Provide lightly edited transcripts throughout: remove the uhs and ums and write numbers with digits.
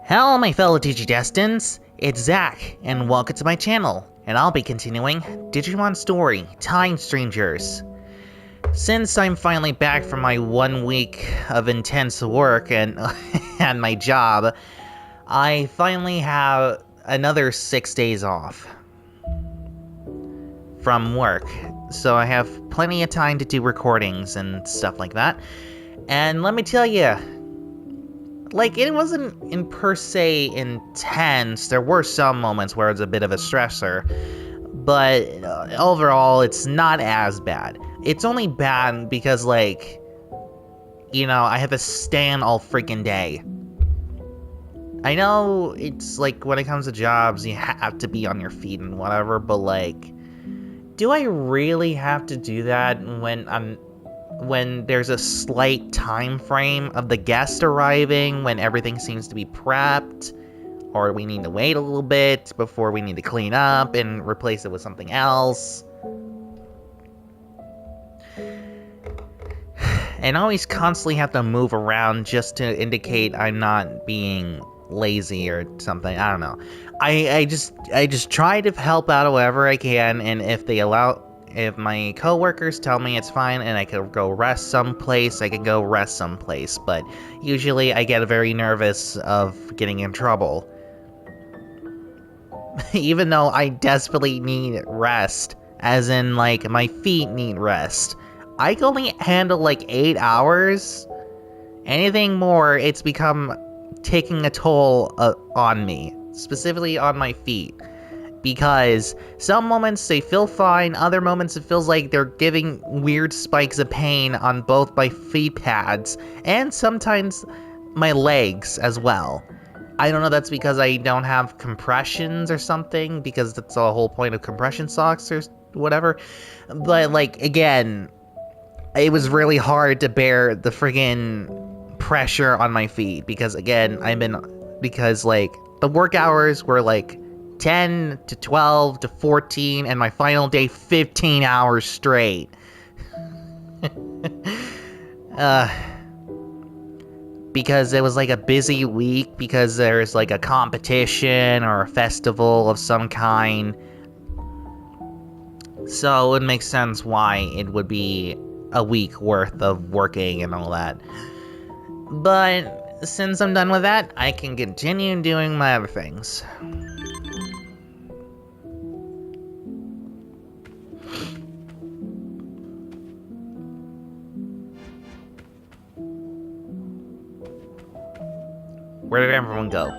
Hello my fellow Digidestins, it's Zack, and welcome to my channel, and I'll be continuing Digimon Story Time Strangers. Since I'm finally back from my 1 week of intense work and at my job, I finally have another 6 days off from work, so I have plenty of time to do recordings and stuff like that. And let me tell you, like, it wasn't in per se intense. There were some moments where it was a bit of a stressor, but overall, it's not as bad. It's only bad because, like, I have to stand all freaking day. I know it's like when it comes to jobs, you have to be on your feet and whatever, but like, do I really have to do that when there's a slight time frame of the guest arriving, when everything seems to be prepped, or we need to wait a little bit before we need to clean up and replace it with something else? And I always constantly have to move around just to indicate I'm not being lazy or something. I don't know. I just try to help out however I can, and if my coworkers tell me it's fine and I can go rest someplace, I can go rest someplace. But usually I get very nervous of getting in trouble. Even though I desperately need rest, as in, like, my feet need rest. I can only handle, like, 8 hours. Anything more, it's become taking a toll on me. Specifically on my feet. Because some moments they feel fine, other moments it feels like they're giving weird spikes of pain on both my feet pads, and sometimes my legs as well. I don't know, that's because I don't have compressions or something, because that's the whole point of compression socks or whatever. But, like, again, it was really hard to bear the friggin' pressure on my feet, because, again, like, the work hours were, like, 10 to 12 to 14, and my final day 15 hours straight. Because it was like a busy week, because there's like a competition or a festival of some kind. So it would make sense why it would be a week worth of working and all that. But since I'm done with that, I can continue doing my other things. Where did everyone go?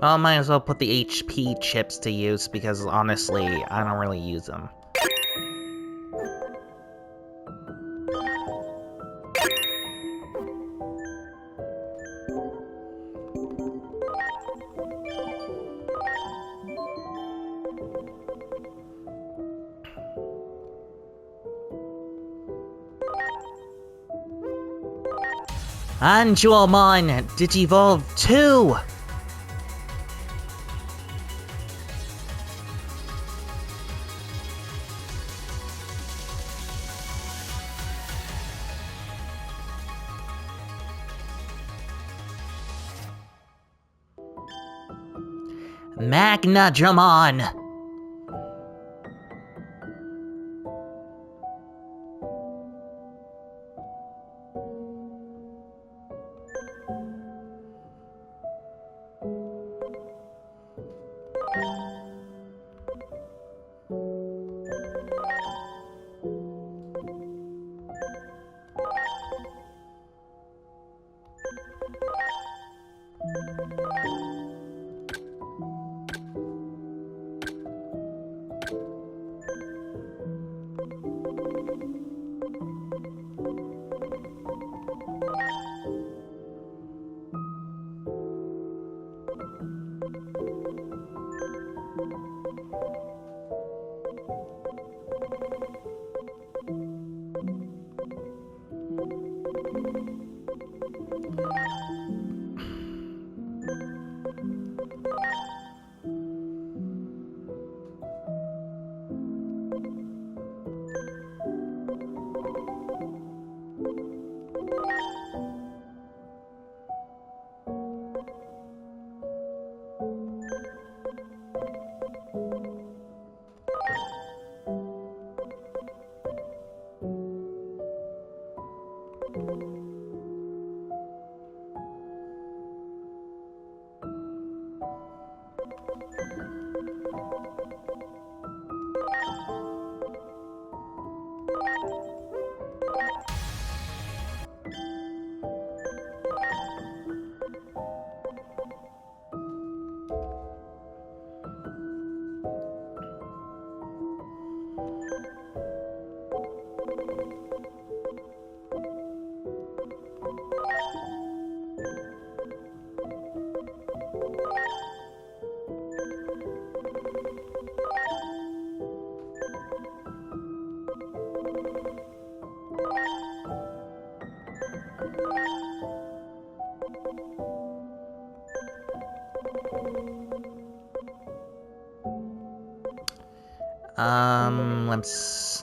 Well, I might as well put the HP chips to use, because honestly, I don't really use them. Anjuomon Digivolve 2! Magna Dramon!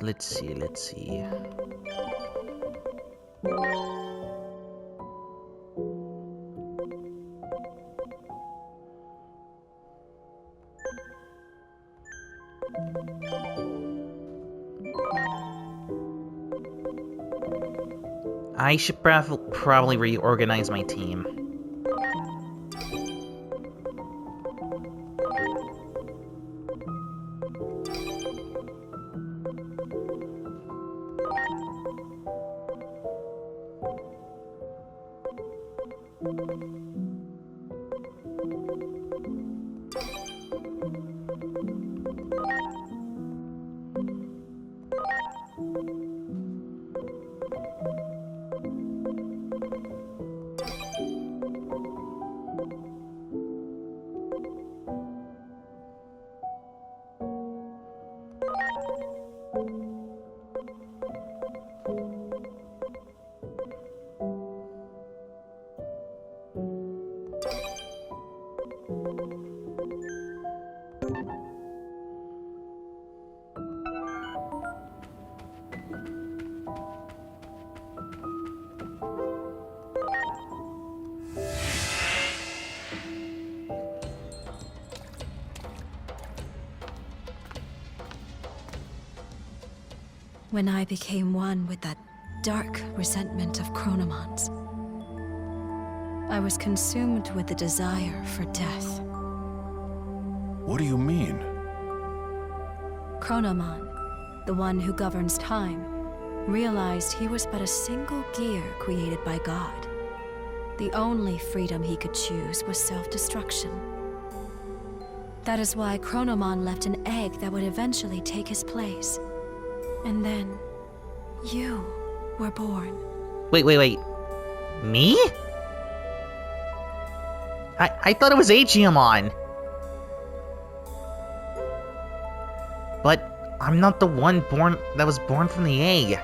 Let's see. I should probably reorganize my team. When I became one with that dark resentment of Chronomon's, I was consumed with the desire for death. What do you mean? Chronomon, the one who governs time, realized he was but a single gear created by God. The only freedom he could choose was self-destruction. That is why Chronomon left an egg that would eventually take his place. And then, you were born. Wait. Me? I thought it was Digimon. But I'm not the one that was born from the egg.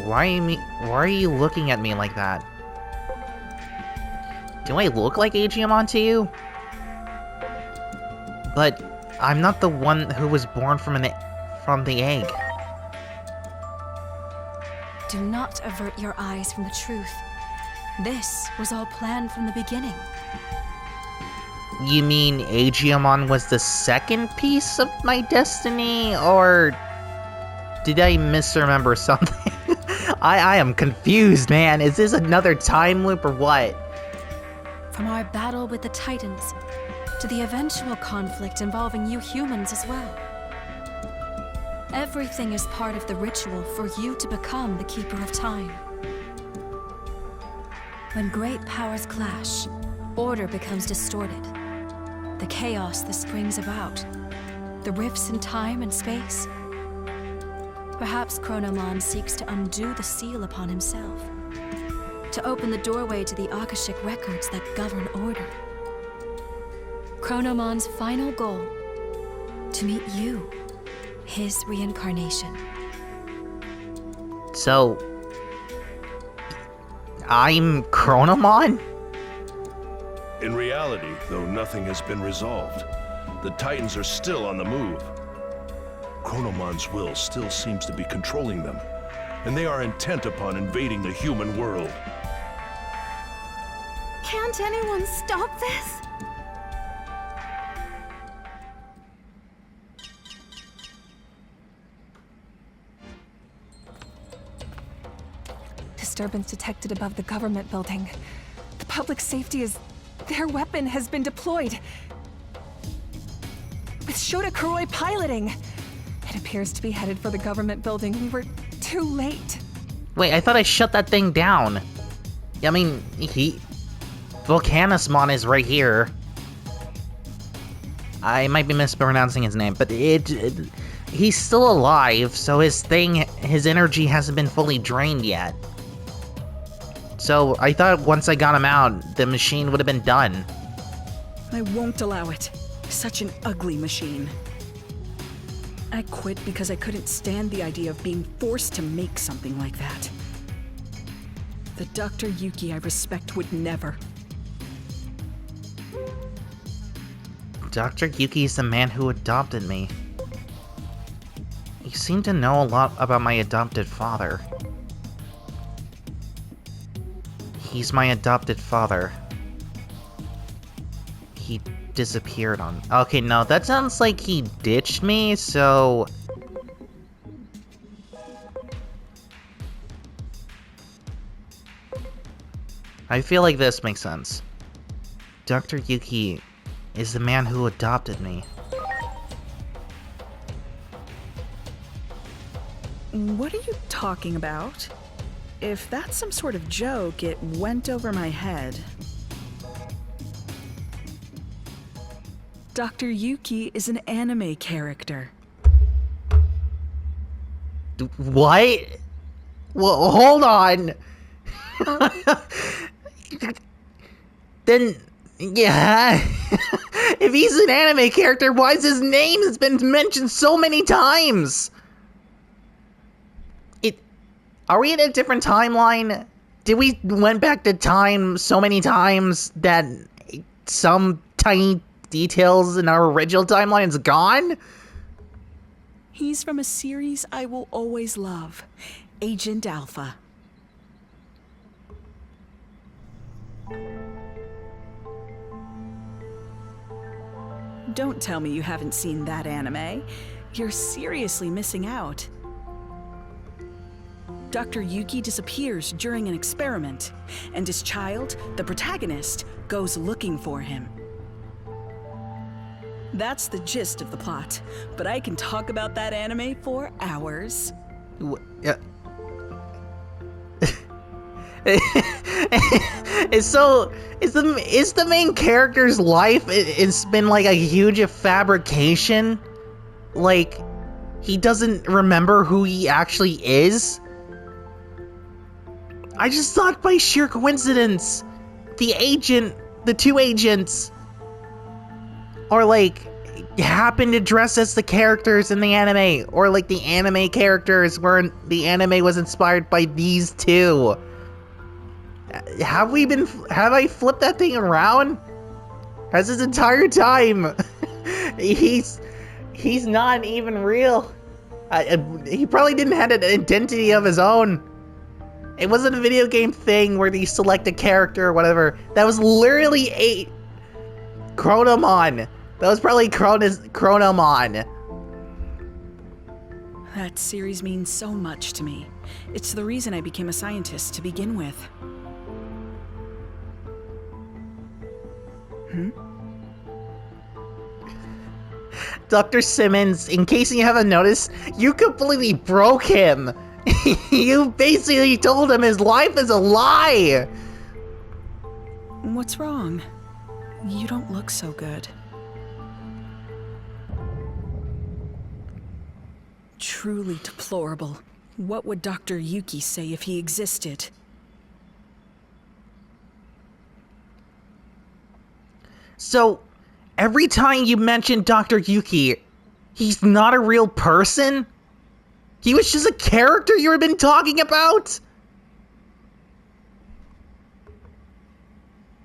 Why are you looking at me like that? Do I look like Digimon to you? But I'm not the one who was born from the egg. Do not avert your eyes from the truth. This was all planned from the beginning. You mean Digimon was the second piece of my destiny, or did I misremember something? I am confused, man. Is this another time loop or what? From our battle with the Titans, to the eventual conflict involving you humans as well. Everything is part of the ritual for you to become the Keeper of Time. When great powers clash, order becomes distorted. The chaos that springs about, the rifts in time and space. Perhaps Chronomon seeks to undo the seal upon himself, to open the doorway to the Akashic records that govern order. Chronomon's final goal, to meet you, his reincarnation. So, I'm Chronomon? In reality, though nothing has been resolved, the Titans are still on the move. Chronomon's will still seems to be controlling them, and they are intent upon invading the human world. Can't anyone stop this? Disturbance detected above the government building. The public safety is... Their weapon has been deployed. With Shota Kuroi piloting. It appears to be headed for the government building. We were too late. Wait, I thought I shut that thing down. I mean, Volcanusmon is right here. I might be mispronouncing his name, but he's still alive, so his energy hasn't been fully drained yet. So I thought once I got him out, the machine would have been done. I won't allow it. Such an ugly machine. I quit because I couldn't stand the idea of being forced to make something like that. The Dr. Yuki I respect would never. Dr. Yuki is the man who adopted me. You seem to know a lot about my adopted father. He's my adopted father. He disappeared on... Okay, no, that sounds like he ditched me, so... I feel like this makes sense. Dr. Yuki is the man who adopted me. What are you talking about? If that's some sort of joke, it went over my head. Dr. Yuki is an anime character. What? Well, hold on. Then, yeah. If he's an anime character, why is his name has been mentioned so many times? Are we in a different timeline? Did we went back to time so many times that some tiny details in our original timeline is gone? He's from a series I will always love, Agent Alpha. Don't tell me you haven't seen that anime. You're seriously missing out. Dr. Yuki disappears during an experiment, and his child, the protagonist, goes looking for him. That's the gist of the plot, but I can talk about that anime for hours. Yeah. Is the main character's life, it's been like a huge fabrication? Like, he doesn't remember who he actually is? I just thought by sheer coincidence, the two agents, or like, happen to dress as the characters in the anime, or like the anime characters where the anime was inspired by these two. Have I flipped that thing around? Has this entire time, he's not even real. He probably didn't have an identity of his own. It wasn't a video game thing where you select a character or whatever. That was literally Chronomon. That was probably Chronomon. That series means so much to me. It's the reason I became a scientist to begin with. Dr. Simmons, in case you haven't noticed, you completely broke him. You basically told him his life is a lie. What's wrong? You don't look so good. Truly deplorable. What would Dr. Yuki say if he existed? So, every time you mention Dr. Yuki, he's not a real person? He was just a character you've been talking about?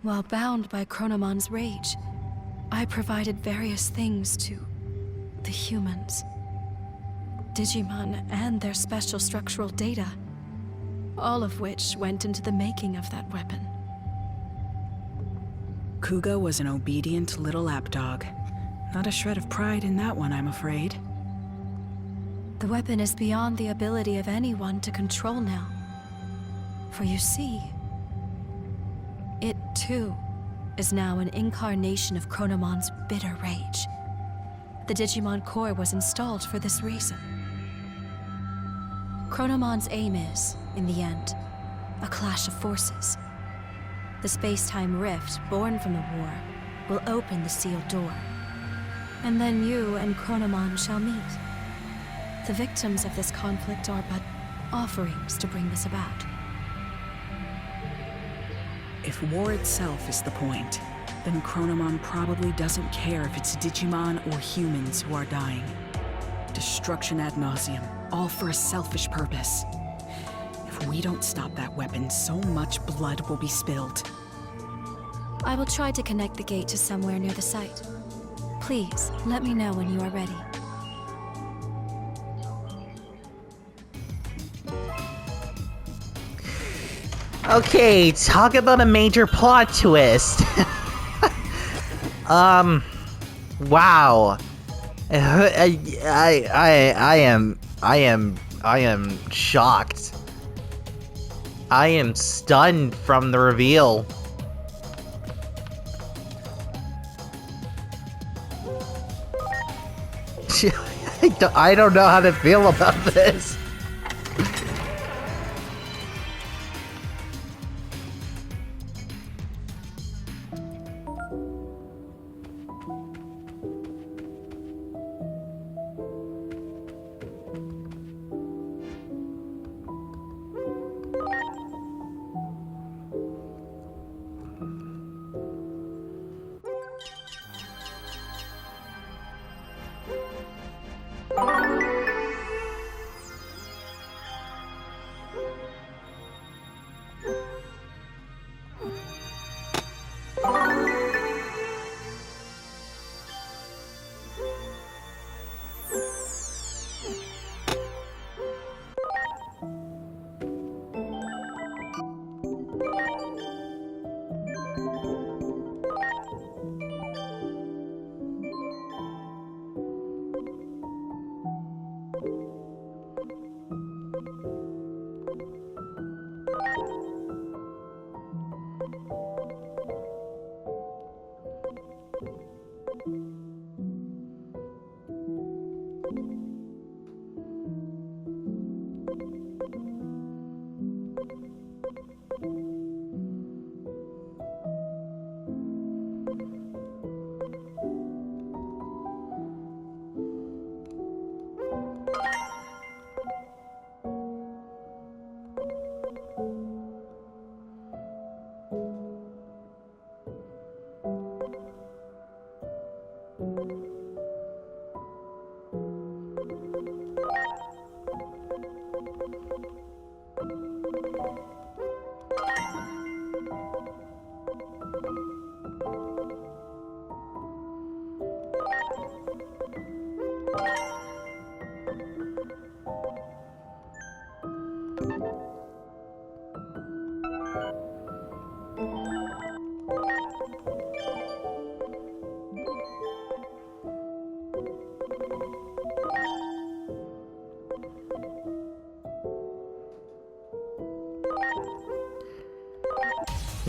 While bound by Chronomon's rage, I provided various things to the humans. Digimon and their special structural data, all of which went into the making of that weapon. Kuga was an obedient little lapdog. Not a shred of pride in that one, I'm afraid. The weapon is beyond the ability of anyone to control now. For you see, it too is now an incarnation of Chronomon's bitter rage. The Digimon core was installed for this reason. Chronomon's aim is, in the end, a clash of forces. The space-time rift born from the war will open the sealed door. And then you and Chronomon shall meet. The victims of this conflict are but offerings to bring this about. If war itself is the point, then Chronomon probably doesn't care if it's Digimon or humans who are dying. Destruction ad nauseum, all for a selfish purpose. If we don't stop that weapon, so much blood will be spilled. I will try to connect the gate to somewhere near the site. Please, let me know when you are ready. Okay, talk about a major plot twist. Wow. I am shocked. I am stunned from the reveal. I don't know how to feel about this.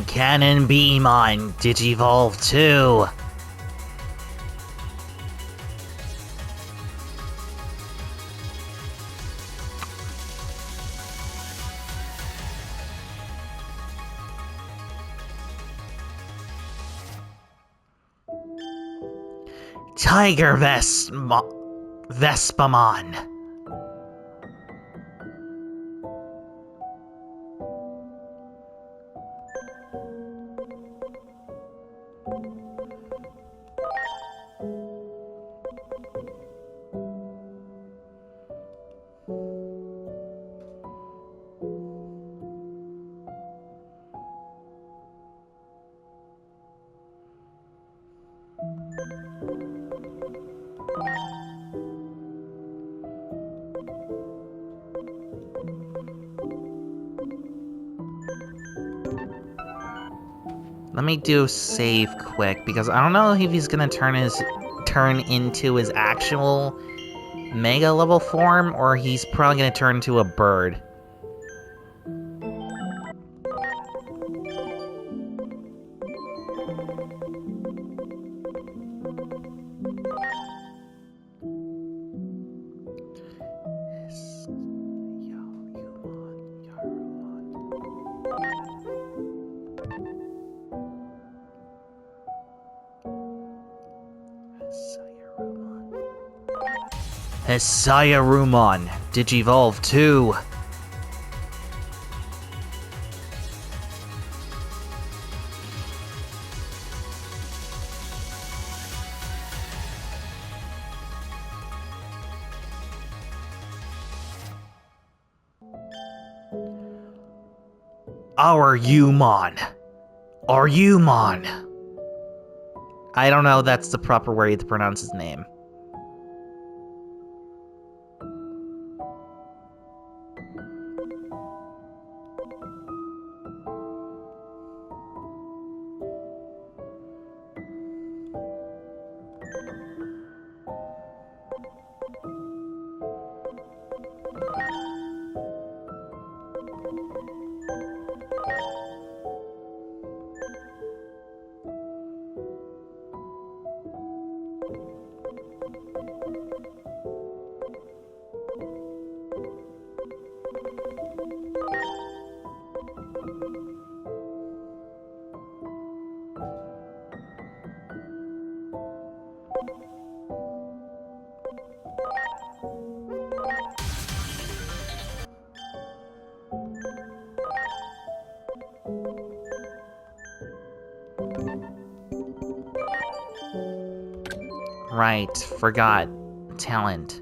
Cannon Beam on Digivolve 2. Tiger Vespamon. Let me do save quick because I don't know if he's gonna turn into his actual mega level form or he's probably gonna turn into a bird. Sayarumon, Digivolve 2. Our Umon. I don't know that's the proper way to pronounce his name. Right, forgot. Talent.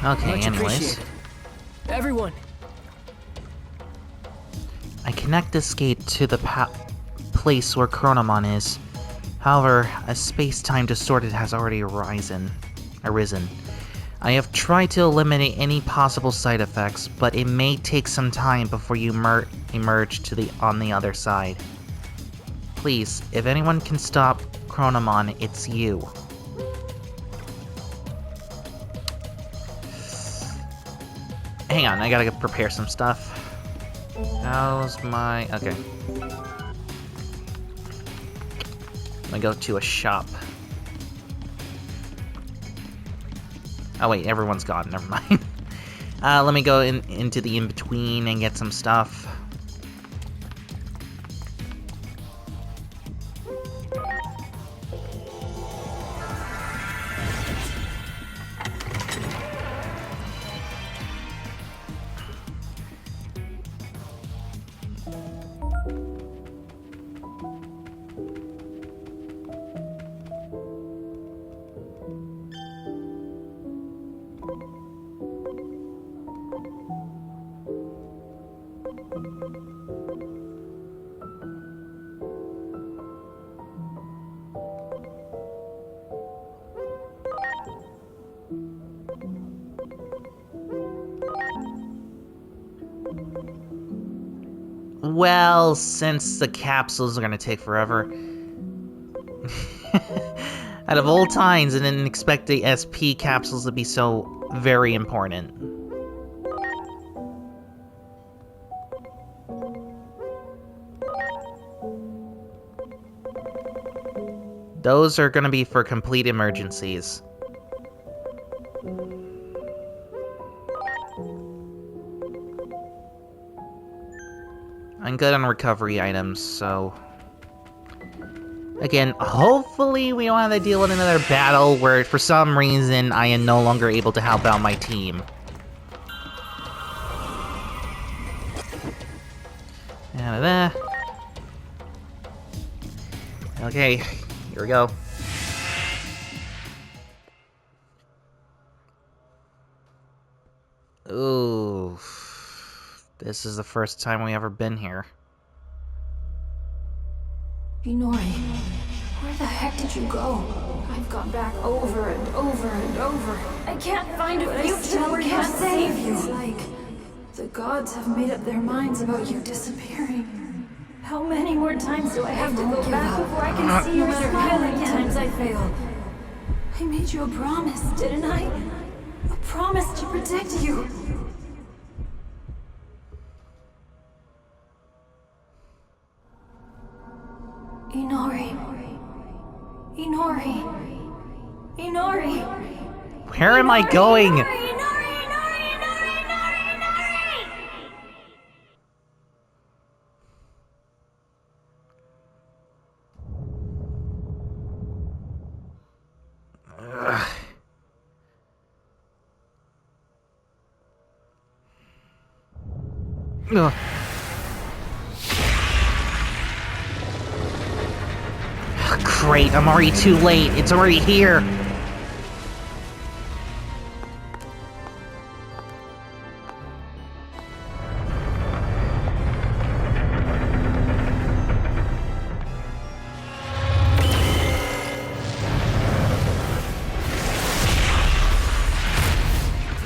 Okay, Much anyways. appreciated. Everyone, I connect this gate to the place where Chronomon is. However, a space-time distorted has already arisen. I have tried to eliminate any possible side effects, but it may take some time before you emerge on the other side. Please, if anyone can stop Chronomon, it's you. Hang on, I gotta prepare some stuff. How's my... okay. I'm gonna go to a shop. Oh wait, everyone's gone, never mind. Let me go into the in-between and get some stuff. Well, since the capsules are gonna take forever. Out of all times, I didn't expect the SP capsules to be so very important. Those are gonna be for complete emergencies. I'm good on recovery items, so... Again, hopefully we don't have to deal with another battle where, for some reason, I am no longer able to help out my team. Out of there. Okay, here we go. Ooh. This is the first time we ever been here. Inori, where the heck did you go? I've gone back over and over and over. I can't find a future where can't save you. It's like the gods have made up their minds about you disappearing. How many more times do I have to go back before I can see your smile again? No matter how many times I fail. I made you a promise, didn't I? A promise to protect you. Inori. Inori. Inori. Where am I going? Inori, Inori, Inori, Inori, Inori, Ugh. Ugh. Great, I'm already too late. It's already here.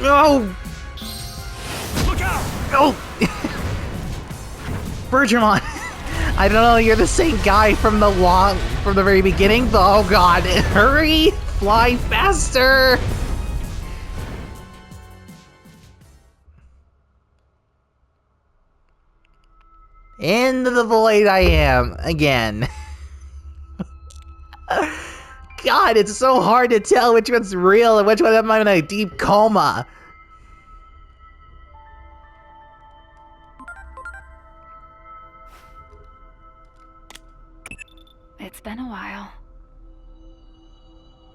No! Look out! No! Bergermon! I don't know, you're the same guy from the very beginning, but oh god, hurry! Fly faster! Into the void I am, again. God, it's so hard to tell which one's real and which one am I in a deep coma. It's been a while.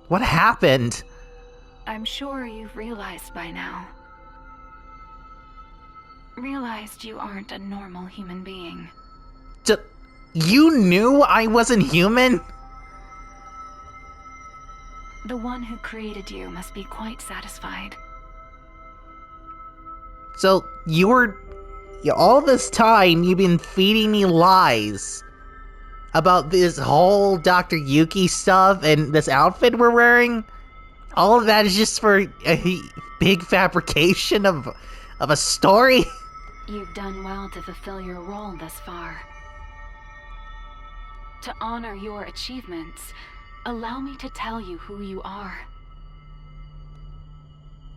What happened? I'm sure you've realized by now. Realized you aren't a normal human being. You knew I wasn't human? The one who created you must be quite satisfied. So, all this time, you've been feeding me lies about this whole Dr. Yuki stuff and this outfit we're wearing? All of that is just for a big fabrication of a story? You've done well to fulfill your role thus far. To honor your achievements, allow me to tell you who you are.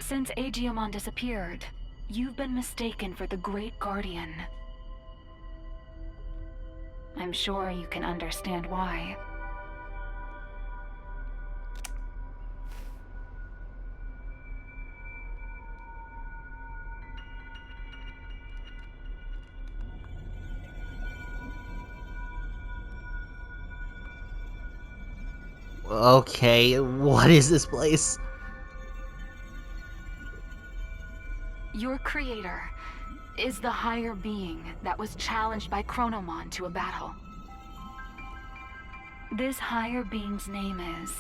Since Digimon disappeared, you've been mistaken for the Great Guardian. I'm sure you can understand why. Okay, what is this place? Your creator is the higher being that was challenged by Chronomon to a battle. This higher being's name is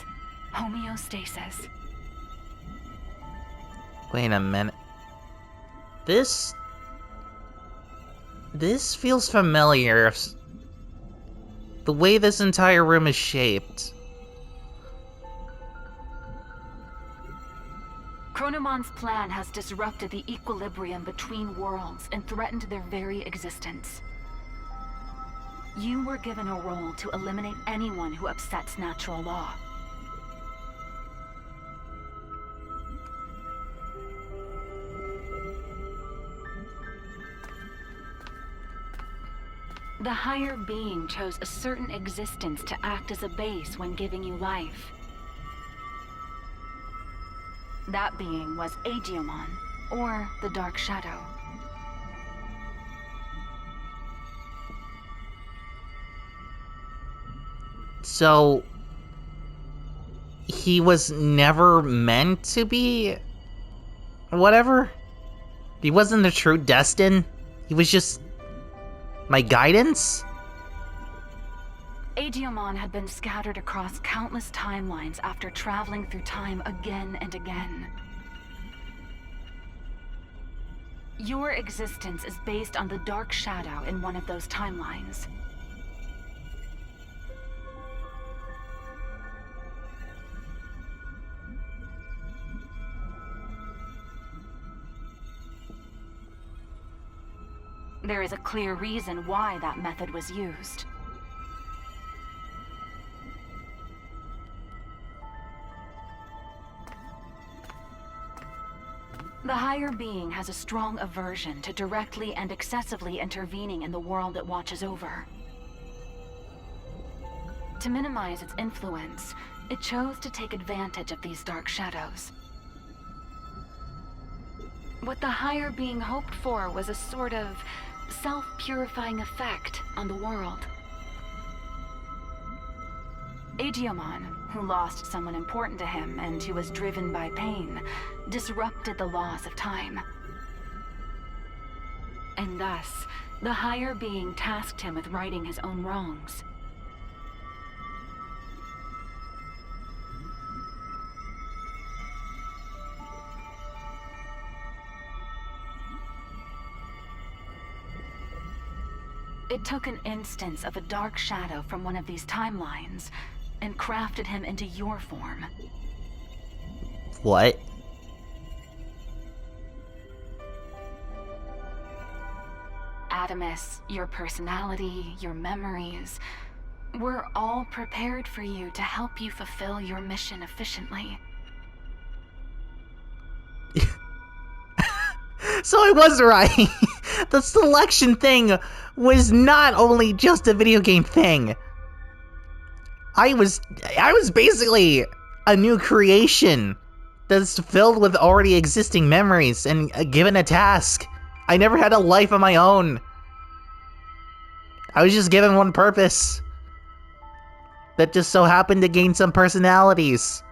homeostasis. Wait a minute. This feels familiar. The way this entire room is shaped. Chronomon's plan has disrupted the equilibrium between worlds and threatened their very existence. You were given a role to eliminate anyone who upsets natural law. The higher being chose a certain existence to act as a base when giving you life. That being was Digimon, or the Dark Shadow. So he was never meant to be whatever? He wasn't the true Destin? He was just my guidance? Aegeomon had been scattered across countless timelines after traveling through time again and again. Your existence is based on the dark shadow in one of those timelines. There is a clear reason why that method was used. The higher being has a strong aversion to directly and excessively intervening in the world it watches over. To minimize its influence, it chose to take advantage of these dark shadows. What the higher being hoped for was a sort of self-purifying effect on the world. Aegeomon, who lost someone important to him and who was driven by pain, disrupted the laws of time. And thus, the higher being tasked him with righting his own wrongs. It took an instance of a dark shadow from one of these timelines and crafted him into your form. What? Adamus, your personality, your memories, we're all prepared for you to help you fulfill your mission efficiently. So I was right. The selection thing was not only just a video game thing. I was basically a new creation that's filled with already existing memories and given a task. I never had a life of my own. I was just given one purpose that just so happened to gain some personalities.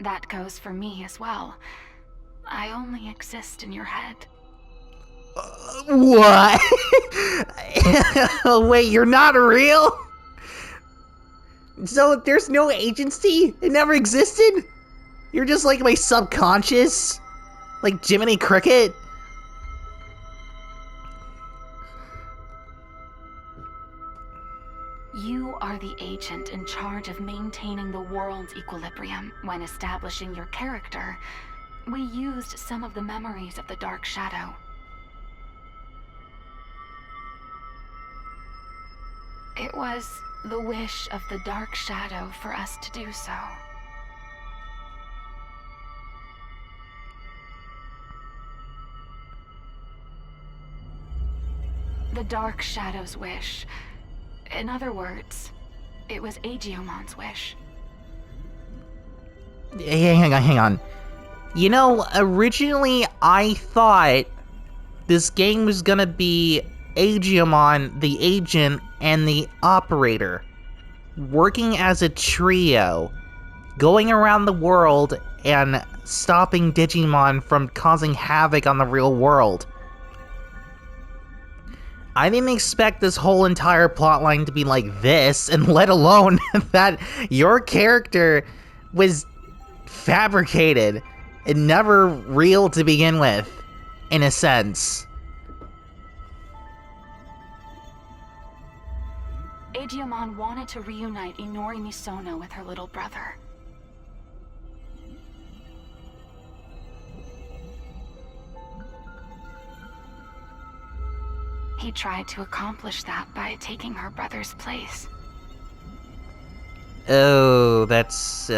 That goes for me as well. I only exist in your head. What? Wait, you're not real? So there's no agency? It never existed? You're just like my subconscious? Like Jiminy Cricket? You are the agent in charge of maintaining the world's equilibrium. When establishing your character, we used some of the memories of the Dark Shadow. It was the wish of the Dark Shadow for us to do so. The Dark Shadow's wish. In other words, it was Aegeomon's wish. Hang on. You know, originally I thought this game was gonna be Aegeomon, the agent, and the operator, working as a trio, going around the world and stopping Digimon from causing havoc on the real world. I didn't expect this whole entire plotline to be like this, and let alone that your character was fabricated and never real to begin with, in a sense. Aegeomon wanted to reunite Inori Misono with her little brother. He tried to accomplish that by taking her brother's place. Oh, that's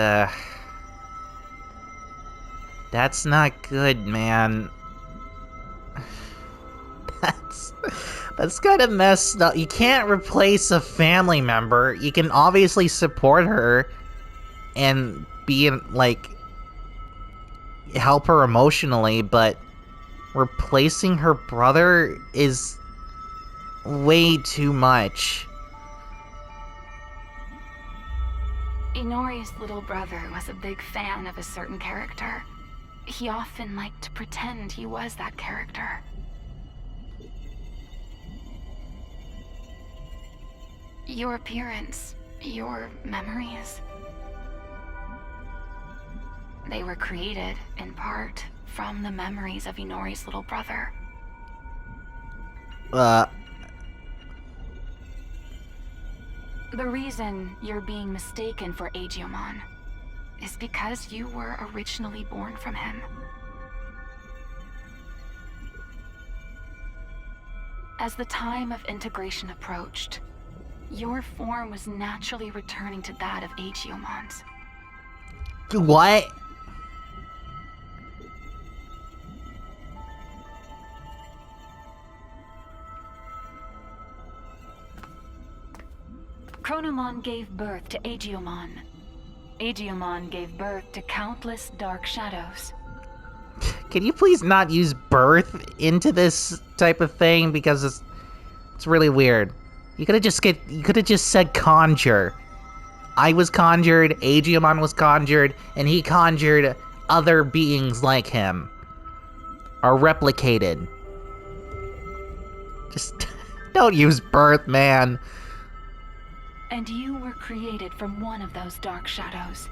not good, man. That's kind of messed up. You can't replace a family member. You can obviously support her and be, like, help her emotionally, but replacing her brother is way too much. Inori's little brother was a big fan of a certain character. He often liked to pretend he was that character. Your appearance, your memories, they were created, in part, from the memories of Inori's little brother. The reason you're being mistaken for Aegiomon is because you were originally born from him. As the time of integration approached, your form was naturally returning to that of Aegiomon's. What? Chronomon gave birth to Aegiomon. Aegiomon gave birth to countless dark shadows. Can you please not use birth into this type of thing, because it's really weird. You could have just said conjure. I was conjured, Aegiomon was conjured, and he conjured other beings like him. Or replicated. Just don't use birth, man. And you were created from one of those dark shadows.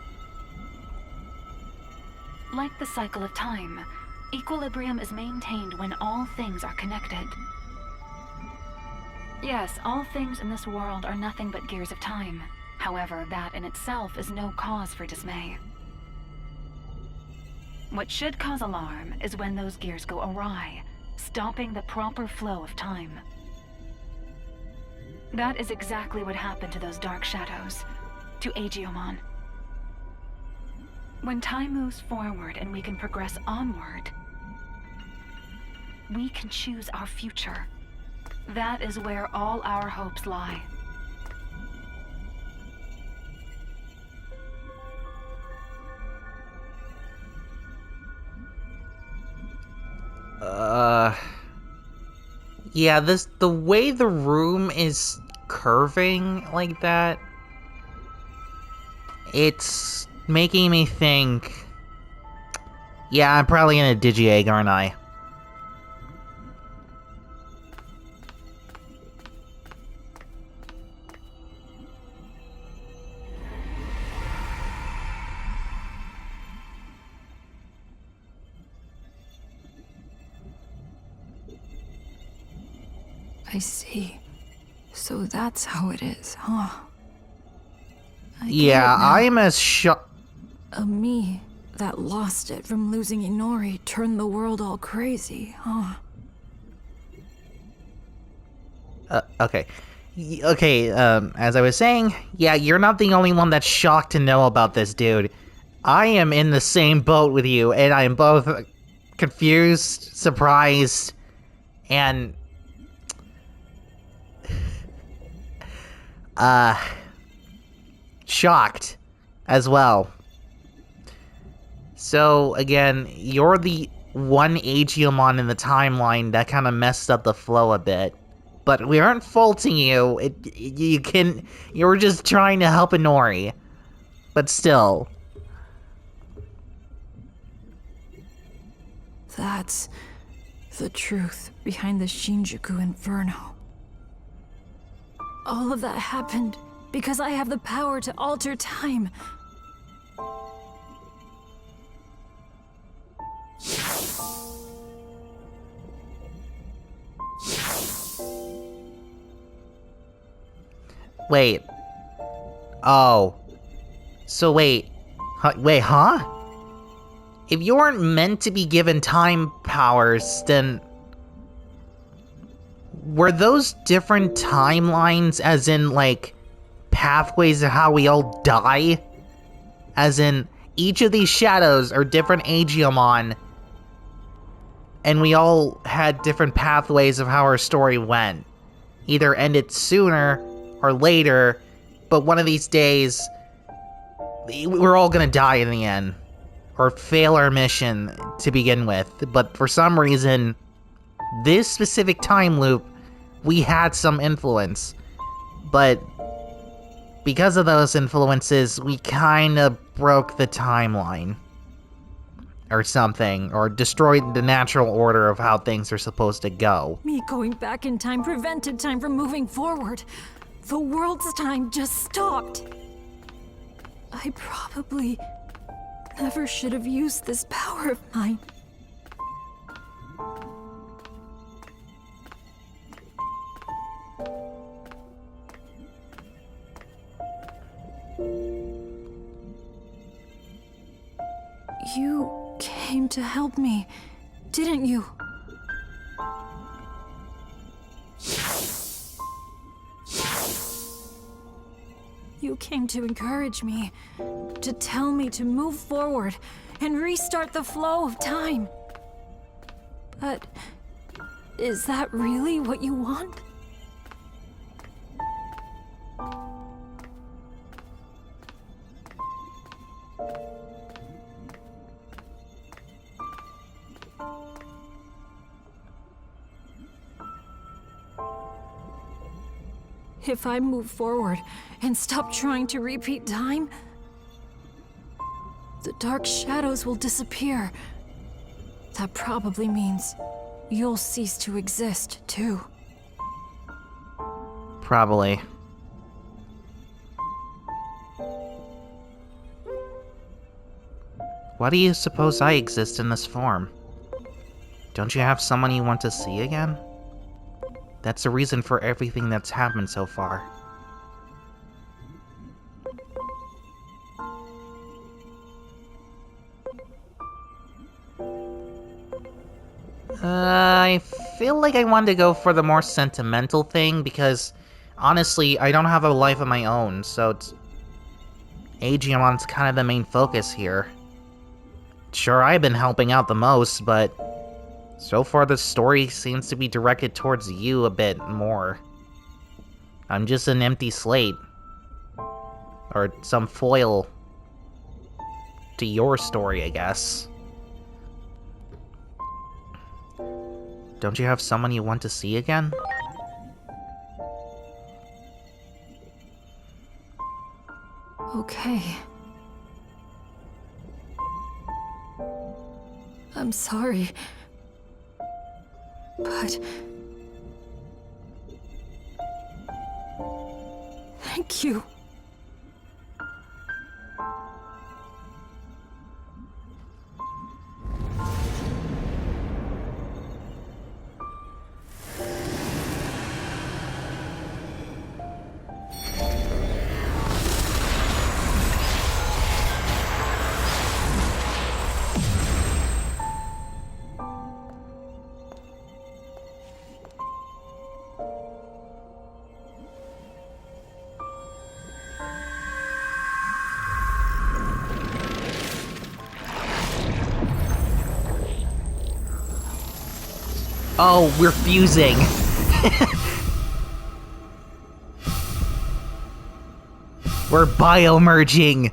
Like the cycle of time, equilibrium is maintained when all things are connected. Yes, all things in this world are nothing but gears of time. However, that in itself is no cause for dismay. What should cause alarm is when those gears go awry, stopping the proper flow of time. That is exactly what happened to those dark shadows, to Aegiomon. When time moves forward and we can progress onward, we can choose our future. That is where all our hopes lie. Yeah, the way the room is curving like that, it's making me think, yeah, I'm probably in a Digi-Egg, aren't I? I see. So that's how it is, huh? Yeah, I'm as shocked. A me that lost it from losing Inori turned the world all crazy, huh? Okay. Okay, as I was saying, yeah, you're not the only one that's shocked to know about this, dude. I am in the same boat with you, and I am both confused, surprised, and shocked as well. So, again, you're the one Aegiomon in the timeline that kind of messed up the flow a bit. But we aren't faulting you. You were just trying to help Inori. But still. That's the truth behind the Shinjuku Inferno. All of that happened because I have the power to alter time. Wait. Oh. So wait. Wait, huh? If you weren't meant to be given time powers, then were those different timelines, as in, like, pathways of how we all die? As in, each of these shadows are different Aegiomon, and we all had different pathways of how our story went. Either ended sooner or later, but one of these days, we're all gonna die in the end. Or fail our mission to begin with. But for some reason, this specific time loop, we had some influence. But because of those influences, we kinda broke the timeline. Or something, or destroyed the natural order of how things are supposed to go. Me going back in time prevented time from moving forward. The world's time just stopped. I probably never should have used this power of mine. You came to help me, didn't you? You came to encourage me, to tell me to move forward and restart the flow of time. But is that really what you want? If I move forward and stop trying to repeat time, the dark shadows will disappear. That probably means you'll cease to exist, too. Probably. Why do you suppose I exist in this form? Don't you have someone you want to see again? That's the reason for everything that's happened so far. I feel like I wanted to go for the more sentimental thing because, honestly, I don't have a life of my own, so Aegemon's kind of the main focus here. Sure, I've been helping out the most, but so far the story seems to be directed towards you a bit more. I'm just an empty slate. Or some foil to your story, I guess. Don't you have someone you want to see again? Okay. I'm sorry. But... thank you. Oh, we're fusing! We're biomerging!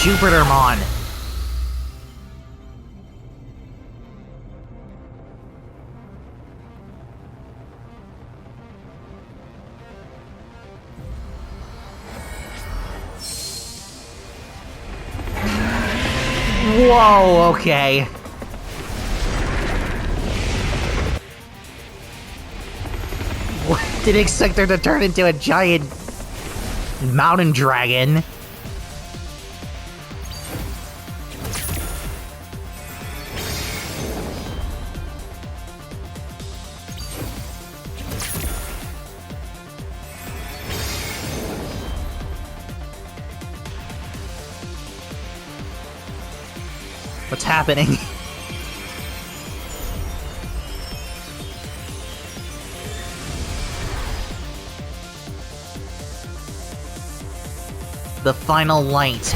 Jupitermon! Whoa, okay. Didn't expect her to turn into a giant mountain dragon. What's happening? The final light.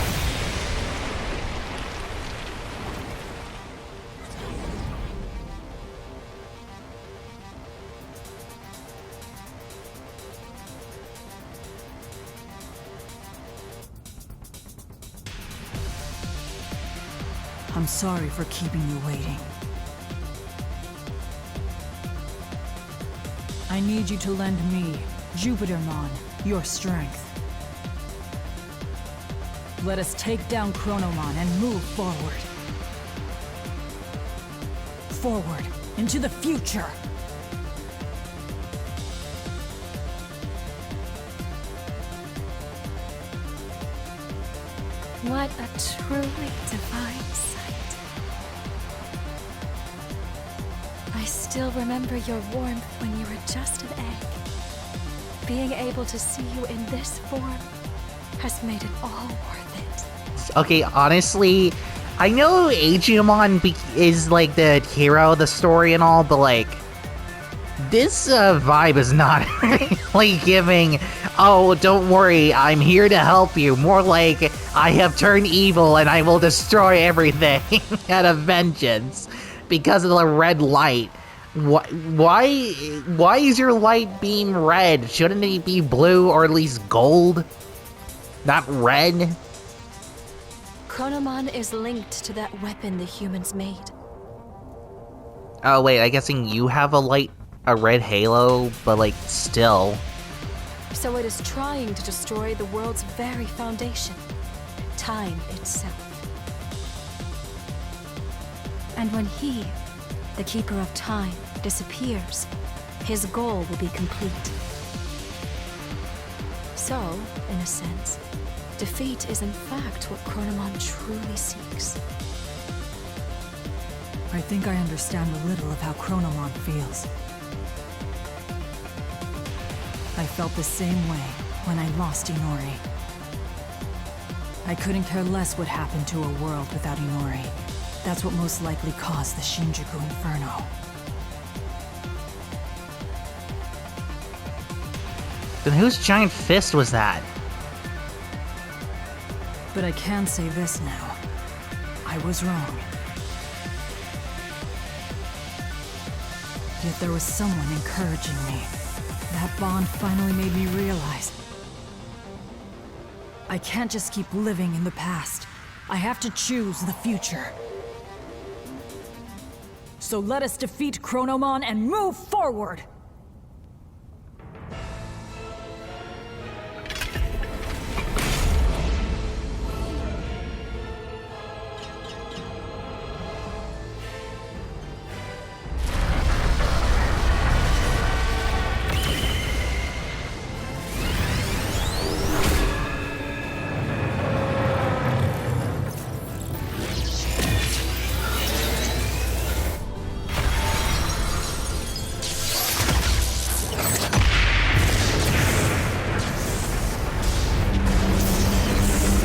I'm sorry for keeping you waiting. I need you to lend me, Jupitermon, your strength. Let us take down Chronomon and move forward. Forward, into the future! What a truly divine sight. I still remember your warmth when you were just an egg. Being able to see you in this form has made it all worth it. Okay, honestly, I know Agumon is like the hero of the story and all, but like, this vibe is not really giving, oh, don't worry, I'm here to help you. More like, I have turned evil and I will destroy everything out of vengeance because of the red light. Why is your light beam red? Shouldn't it be blue or at least gold? Not red? Chronomon is linked to that weapon the humans made. Oh wait, I'm guessing you have a red halo, but like, still. So it is trying to destroy the world's very foundation, time itself. And when he, the Keeper of Time, disappears, his goal will be complete. So, in a sense, defeat is in fact what Chronomon truly seeks. I think I understand a little of how Chronomon feels. I felt the same way when I lost Inori. I couldn't care less what happened to a world without Inori. That's what most likely caused the Shinjuku Inferno. Then whose giant fist was that? But I can say this now. I was wrong. Yet there was someone encouraging me. That bond finally made me realize I can't just keep living in the past. I have to choose the future. So let us defeat Chronomon and move forward!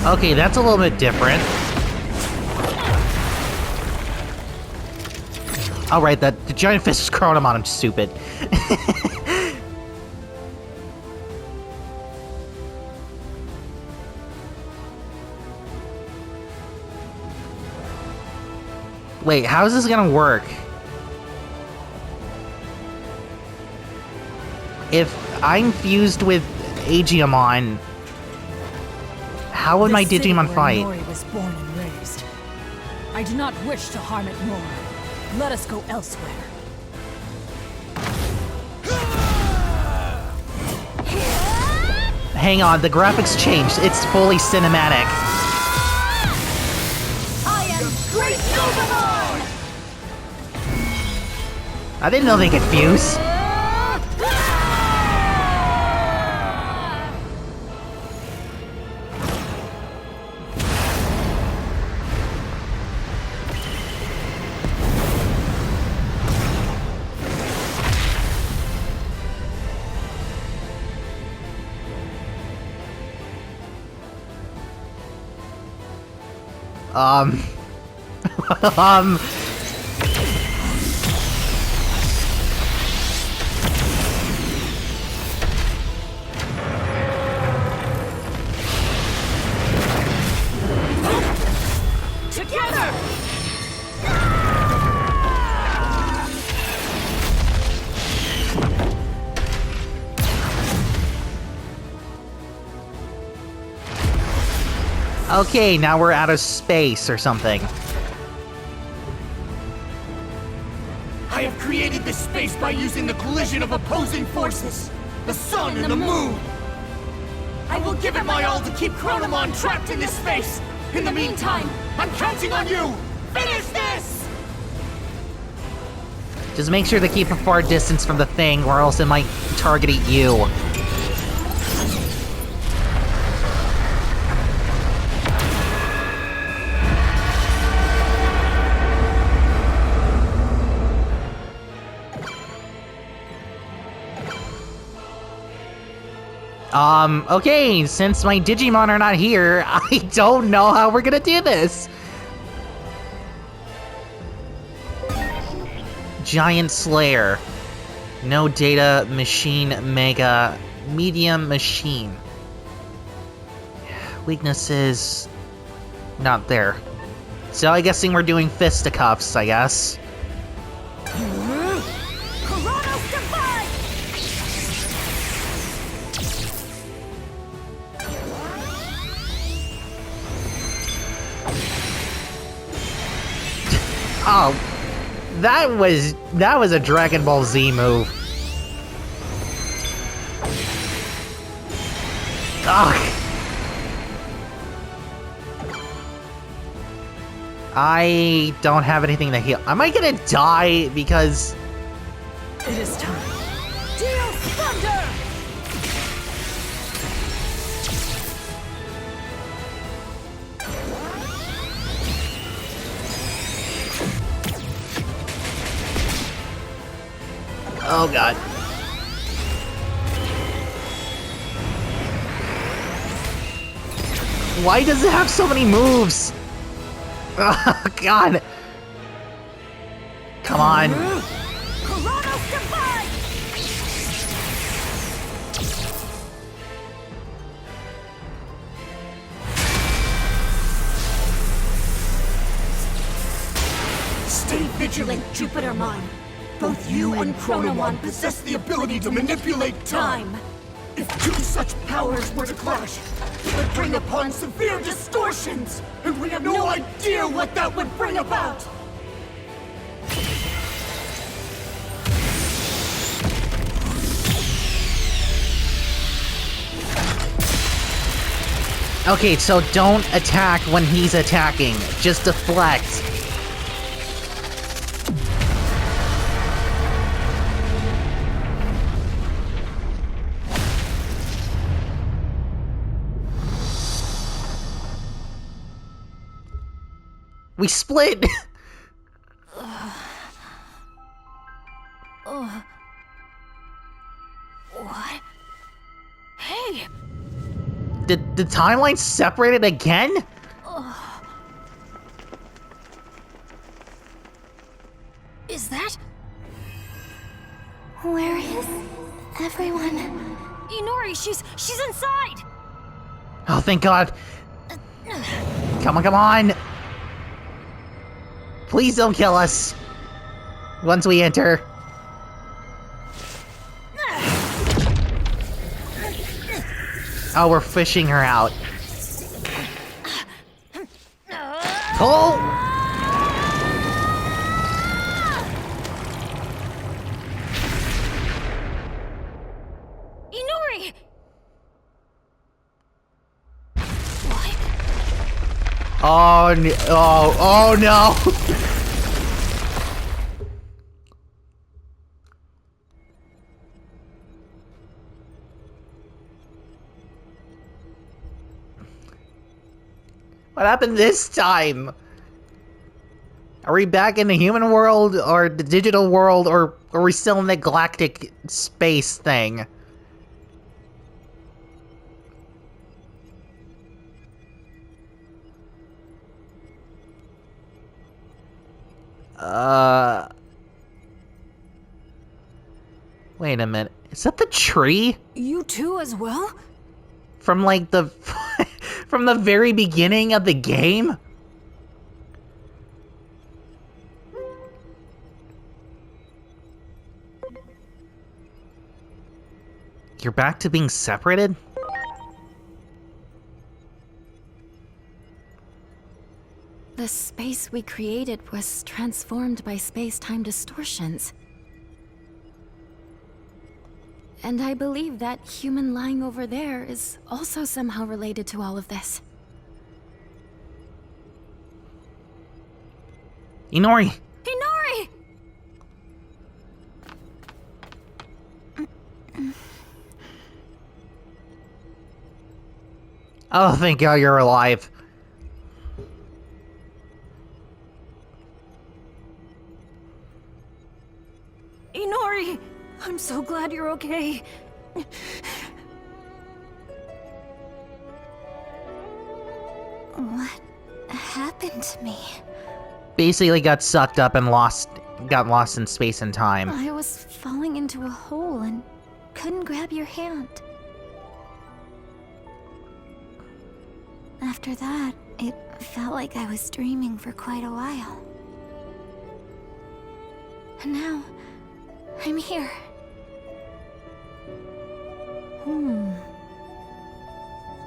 Okay, that's a little bit different. Oh, right, the giant fist is Chronomon, I'm stupid. Wait, how is this gonna work? If I'm fused with Agumon, how would my Digimon fight? Inori was born and raised. I do not wish to harm it more. Let us go elsewhere. Hang on, the graphics changed. It's fully cinematic. I am Great Digimon! I didn't know they could fuse. um, Together! Okay, now we're out of space or something. I have created created this space by using the collision of opposing forces, the sun and the moon. I will give it my all to keep Chronomon trapped in this space. In the meantime, I'm counting on you! Finish this! Just make sure to keep a far distance from the thing, or else it might target at you. Okay, since my Digimon are not here, I don't know how we're gonna do this. Giant Slayer. No data, machine, mega, medium, machine. Weaknesses... not there. So I'm guessing we're doing fisticuffs, I guess. Oh, that was a Dragon Ball Z move. Ugh. I don't have anything to heal. Am I gonna die because... It is time. Deal Thunder! Oh god. Why does it have so many moves? Oh god. Come on. Coronos Divide! Stay vigilant, Jupitermon. Both you and Chronomon possess the ability to manipulate time. If two such powers were to clash, it would bring upon severe distortions, and we have no idea what that would bring about! Okay, so don't attack when he's attacking. Just deflect. We split! What? Hey! Did the timeline separated again? Is that? Where is everyone? Inori, she's inside! Oh, thank God. Come on, come on! Please don't kill us! Once we enter. Oh, we're fishing her out. Pull! Inori! What? Oh, no. Oh no! What happened this time? Are we back in the human world, or the digital world, or are we still in the galactic space thing? Wait a minute. Is that the tree? You too as well? From like the... from the very beginning of the game? You're back to being separated? The space we created was transformed by space-time distortions. And I believe that human lying over there is also somehow related to all of this. Inori! Inori! Oh, thank God you're alive. Inori! I'm so glad you're okay. What happened to me? Basically got sucked up and got lost in space and time. I was falling into a hole and couldn't grab your hand. After that, it felt like I was dreaming for quite a while. And now, I'm here.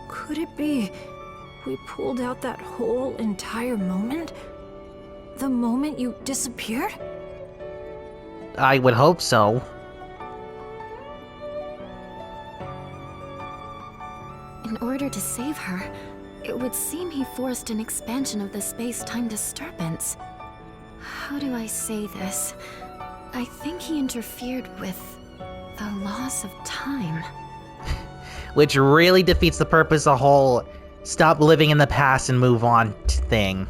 Could it be we pulled out that whole entire moment? The moment you disappeared? I would hope so. In order to save her, it would seem he forced an expansion of the space-time disturbance. How do I say this? I think he interfered with the loss of time. Which really defeats the purpose of the whole stop living in the past and move on thing.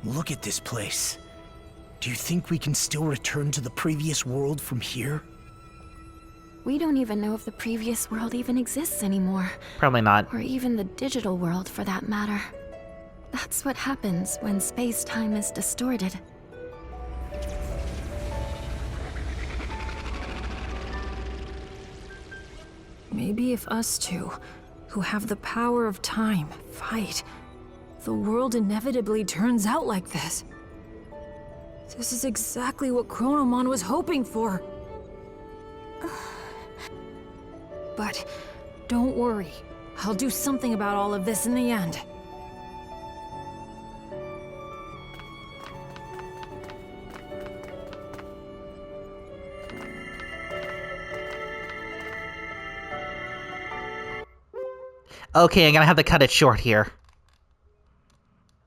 Look at this place. Do you think we can still return to the previous world from here? We don't even know if the previous world even exists anymore. Probably not. Or even the digital world, for that matter. That's what happens when space-time is distorted. Maybe if us two, who have the power of time, fight, the world inevitably turns out like this. This is exactly what Chronomon was hoping for. But don't worry, I'll do something about all of this in the end. Okay, I'm gonna have to cut it short here.